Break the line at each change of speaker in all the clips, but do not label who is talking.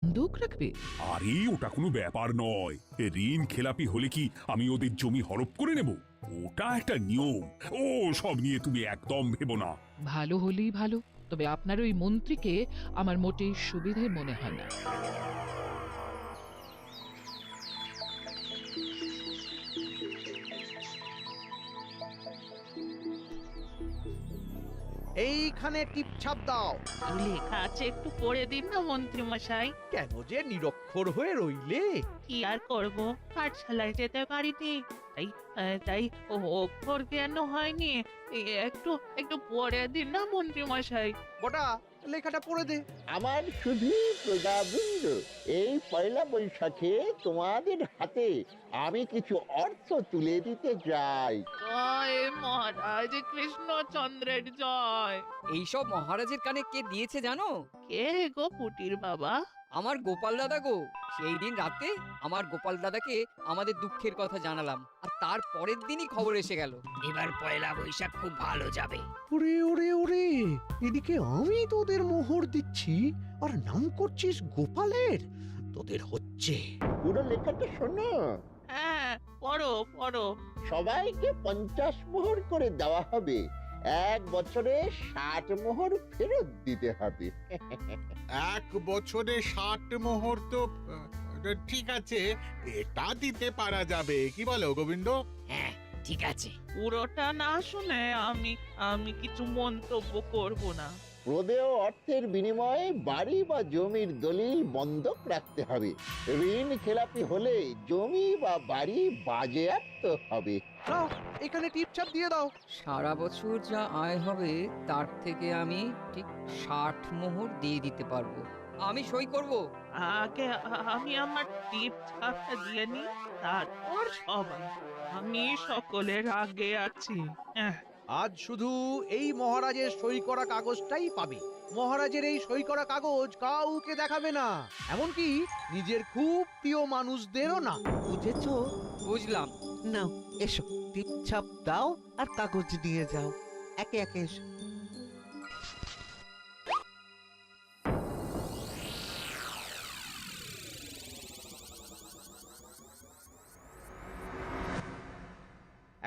বন্দুক রাখবে?
আরে ওটা কোনো ব্যাপার নয়। ঋণ খেলাপি হলে কি আমি ওদের জমি হরপ করে নেব? ওটা একটা নিয়ম। ও সব নিয়ে তুমি একদম ভেবো না।
ভালো হলেই ভালো, তবে আপনার ওই মন্ত্রীকে আমার মোটেই সুবিধের মনে হয় না।
এইখানে টিপছাপ দাও।
কি লেখা আছে একটু পড়ে দিন না মন্ত্রী মশাই।
কেন যে নিরক্ষর হয়ে রইলে?
কি আর করব, পাঠশালায় যেতে পারিনি, তাই তাই অক্ষর জ্ঞান হয়নি। একটু একটু পড়ে দিন না মন্ত্রী মশাই।
বটা, লেখাটা পড়ে দে।
আমার শুধু প্রজাবৃন্দ, এই পয়লা বৈশাখে তোমাদের হাতে আমি কিছু অর্থ তুলে দিতে চাই।
জয় মহারাজ কৃষ্ণচন্দ্রের জয়।
এইসব মহারাজের কানে কে দিয়েছে জানো?
কে গো পুটির বাবা?
আমার গোপাল দাদা গো। সেই দিন রাতে আমার গোপাল দাদাকে আমাদের দুঃখের কথা জানালাম, আর তার পরের দিনই খবর এসে গেল এবার পয়লা বৈশাখ খুব ভালো যাবে।
ওরে ওরে ওরে, এদিকে আমি তোদের মোহর দিচ্ছি আর নাম করছিস গোপালের। তোদের হচ্ছে।
পুরো লেখাটা শোনো।
হ্যাঁ, পড়ো পড়ো।
সবাইকে 50 মোহর করে দেওয়া হবে। 1 বছরে 60 মোহর ফেরত দিতে হবে।
1 বছরে 60 মোহর তো ঠিক আছে, এটা দিতে পারা যাবে। কি বলো গোবিন্দ?
হ্যাঁ ঠিক আছে।
পুরোটা না শুনে আমি কিছু মন্তব্য করব না।
প্রদেয় অর্থের বিনিময়ে বাড়ি বা জমির দলিল বন্ধক রাখতে হবে। ঋণ খেলাপি হলে জমি বা বাড়ি বাজেয়াপ্ত হবে।
নাও, এখানে টিপছাপ দিয়ে দাও।
সারা বছর যা আয় হবে তার থেকে আমি ঠিক 60 মোহর দিয়ে দিতে পারবো। আমি সই করব।
আগে আমি আমার টিপ ছাপটা দিয়ে নি, তারপর সবাই। আমি সকলের আগে আছি।
আজ শুধু এই মহারাজের সই করা কাগজটাই পাবে। মহারাজের এই সই করা কাগজ কাউকে দেখাবে না, এমনকি নিজের খুব প্রিয় মানুষদেরও না।
বুঝেছো?
বুঝলাম।
নাও এসো, টিপছাপ দাও আর কাগজ নিয়ে যাও। একে একে এসো।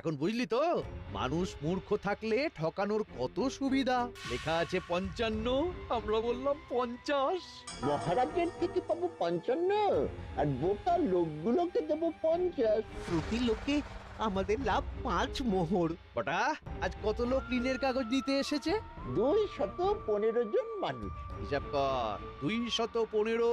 এখন বুঝলি তো, মানুষ মূর্খ থাকলে ঠকানোর কত সুবিধা। লেখা আছে 55, আমরা বললাম 50।
মহারাজের থেকে পাবো 55 আর বোকা লোকগুলোকে দেবো 50।
প্রতি লোকে আমাদের লাভ 5 মোহর।
বটা, আজ কত লোক ঋণের কাগজ নিতে এসেছে?
215 জন মানুষ।
হিসাব কর, 215